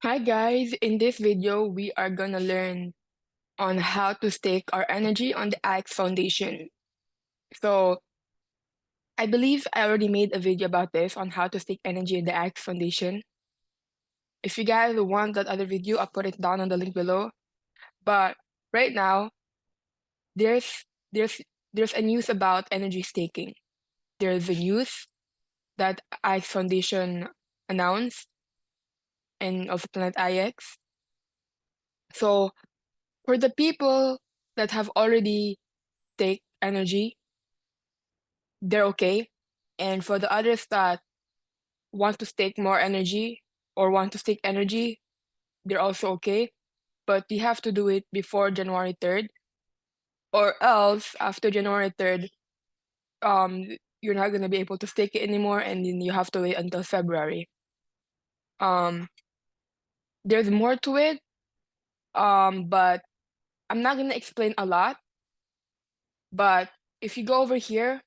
Hi guys, in this video we are gonna learn on how to stake our energy on the AX Foundation. So I believe I already made a video about this on how to stake energy in the AX Foundation. If you guys want that other video, I'll put it down on the link below. But right now, there's there's there's a news about energy staking. There's a news that AX Foundation announced and also Planet IX. So for the people that have already staked energy, they're okay. And for the others that want to stake more energy or want to stake energy, they're also okay. But you have to do it before January 3rd, or else after January 3rd, you're not gonna be able to stake it anymore, and then you have to wait until February. There's more to it, but I'm not gonna explain a lot. But if you go over here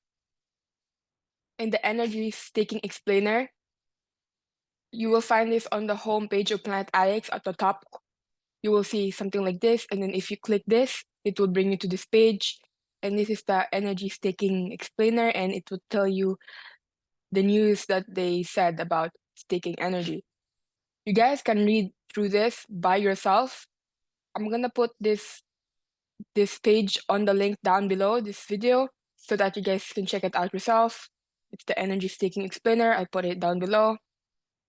in the energy staking explainer, you will find this on the home page of Planet IX at the top. You will see something like this, and then if you click this, it will bring you to this page, and this is the energy staking explainer, and it will tell you the news that they said about staking energy. You guys can read through this by yourself. I'm gonna put this page on the link down below this video so that you guys can check it out yourself. It's the energy staking explainer. I put it down below,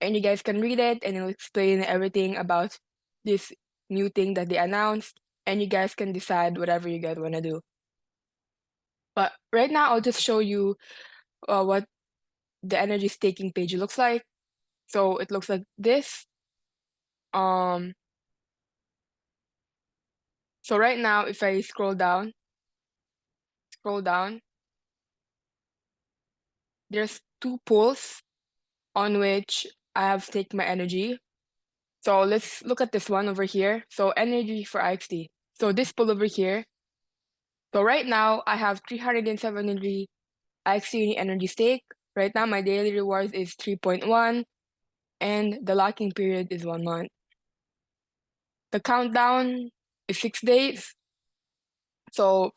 and you guys can read it, and it'll explain everything about this new thing that they announced, and you guys can decide whatever you guys want to do. But right now, I'll just show you what the energy staking page looks like. So it looks like this. So right now, if I scroll down, there's two pools on which I have staked my energy. So let's look at this one over here. So energy for IXT. So this pool over here. So right now, I have 373 IXT energy stake. Right now, my daily rewards is 3.1, and the locking period is 1 month. The countdown is 6 days. So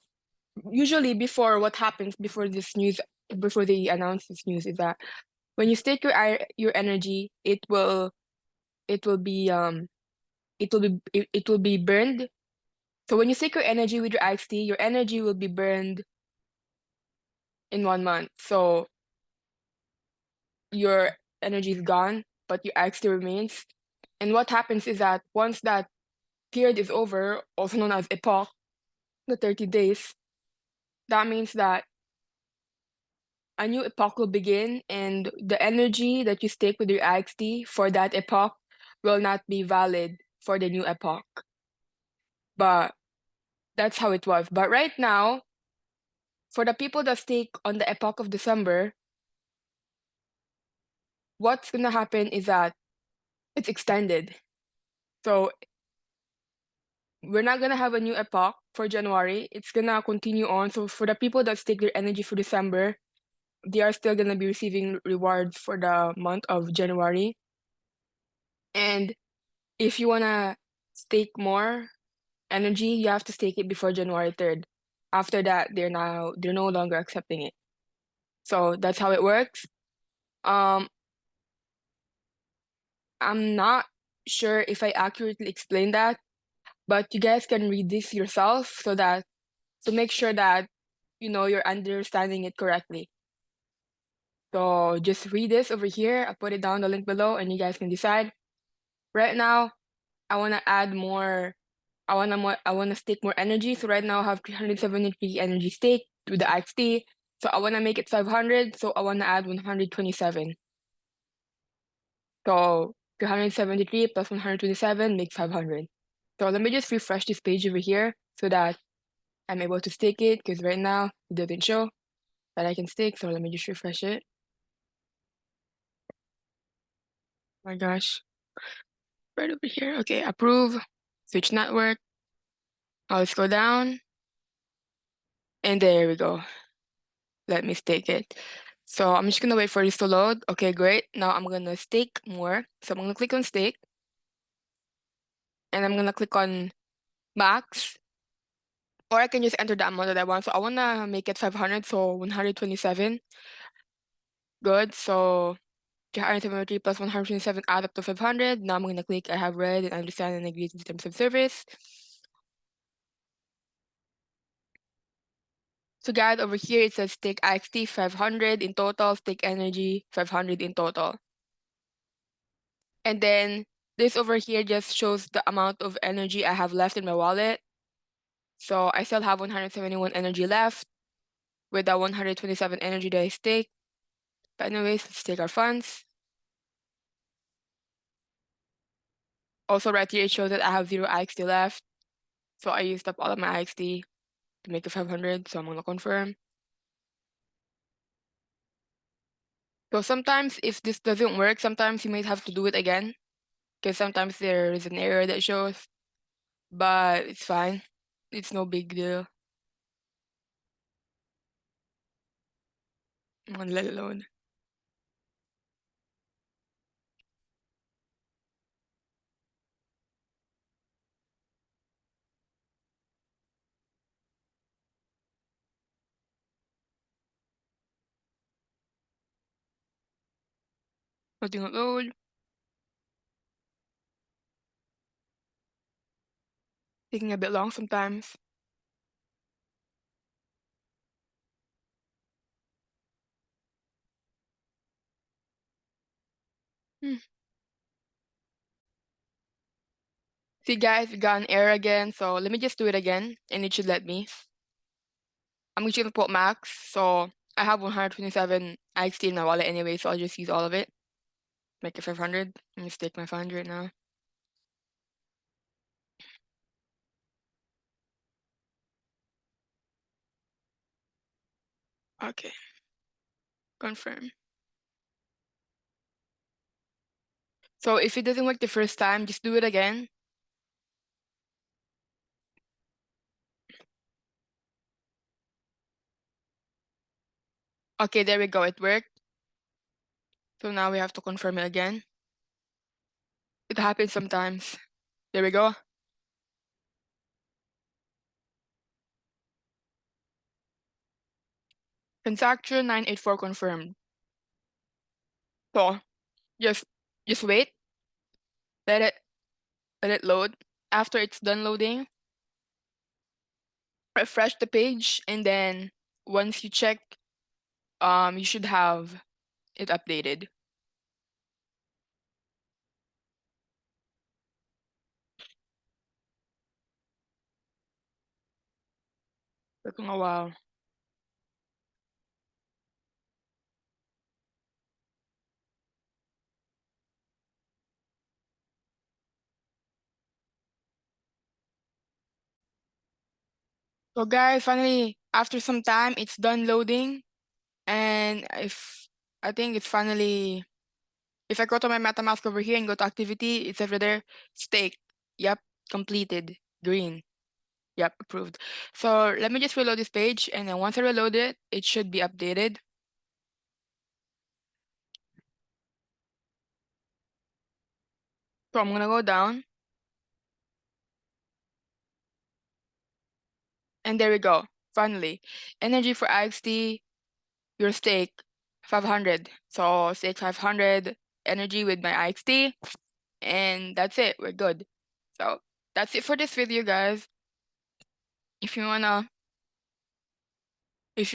usually before what happens before this news, before they announce this news, is that when you stake your energy, it will be burned. So when you stake your energy with your IXT, your energy will be burned in 1 month. So your energy is gone, but your IXT remains. And what happens is that once that period is over, also known as epoch, the 30 days, that means that a new epoch will begin, and the energy that you stake with your IXT for that epoch will not be valid for the new epoch. But that's how it was. But right now, for the people that stake on the epoch of December, what's gonna happen is that it's extended. So we're not gonna have a new epoch for January. It's gonna continue on. So for the people that stake their energy for December, they are still gonna be receiving rewards for the month of January. And if you wanna stake more energy, you have to stake it before January 3rd. After that, they're no longer accepting it. So that's how it works. I'm not sure if I accurately explained that, but you guys can read this yourself to make sure that you're understanding it correctly. So just read this over here. I'll put it down the link below, and you guys can decide. Right now, I wanna add more. I wanna stake more energy. So right now I have 373 energy stake with the IXT. So I wanna make it 500. So I wanna add 127. So 373 plus 127 makes 500. So let me just refresh this page over here so that I'm able to stake it, because right now it doesn't show that I can stake. So let me just refresh it. Oh my gosh. Right over here. Okay, approve. Switch network. Let's go down. And there we go. Let me stake it. So I'm just gonna wait for this to load. Okay, great. Now I'm gonna stake more. So I'm gonna click on stake. and I'm gonna click on max, or I can just enter the amount that I want. So I wanna make it 500, so 127. Good. So 373 plus 127 add up to 500. Now I'm gonna click I have read and understand and agree to the terms of service. So guys, over here it says stake IXT 500 in total, stake energy 500 in total. And then this over here just shows the amount of energy I have left in my wallet. So I still have 171 energy left with that 127 energy that I stake. But anyways, let's take our funds. Also right here it shows that I have 0 IXT left. So I used up all of my IXT to make it 500, so I'm gonna confirm. So sometimes if this doesn't work, sometimes you might have to do it again, because sometimes there is an error that shows, but it's fine. It's no big deal. I'm gonna let it load. Letting it load. Taking a bit long sometimes. Hmm. See guys, we got an error again, so let me just do it again, and it should let me. I'm just gonna put max, so I have 127 IXT in my wallet anyway, so I'll just use all of it. Make it 500. Let me stake my 500 now. Okay. Confirm. So if it doesn't work the first time, just do it again. Okay, there we go, it worked. So now we have to confirm it again. It happens sometimes. There we go. Transaction 984 confirmed. So just wait, let it load. After it's done loading, refresh the page, and then once you check, you should have it updated. Taking a while. So guys, finally, after some time, it's done loading. And I think it's finally, if I go to my MetaMask over here and go to activity, it's over there, stake. Yep, completed, green. Yep, approved. So let me just reload this page, and then once I reload it, it should be updated. So I'm gonna go down, and there we go. Finally, energy for IXT, your stake, 500. So stake 500 energy with my IXT, and that's it. We're good. So that's it for this video, guys. If you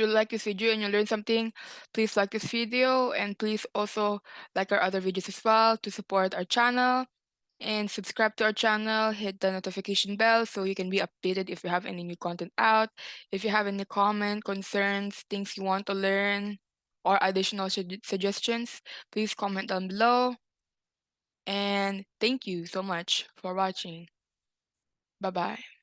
like this video and you learned something, please like this video, and please also like our other videos as well to support our channel, and subscribe to our channel, hit the notification bell so you can be updated if you have any new content out. If you have any comment, concerns, things you want to learn, or additional suggestions, please comment down below. And thank you so much for watching. Bye-bye.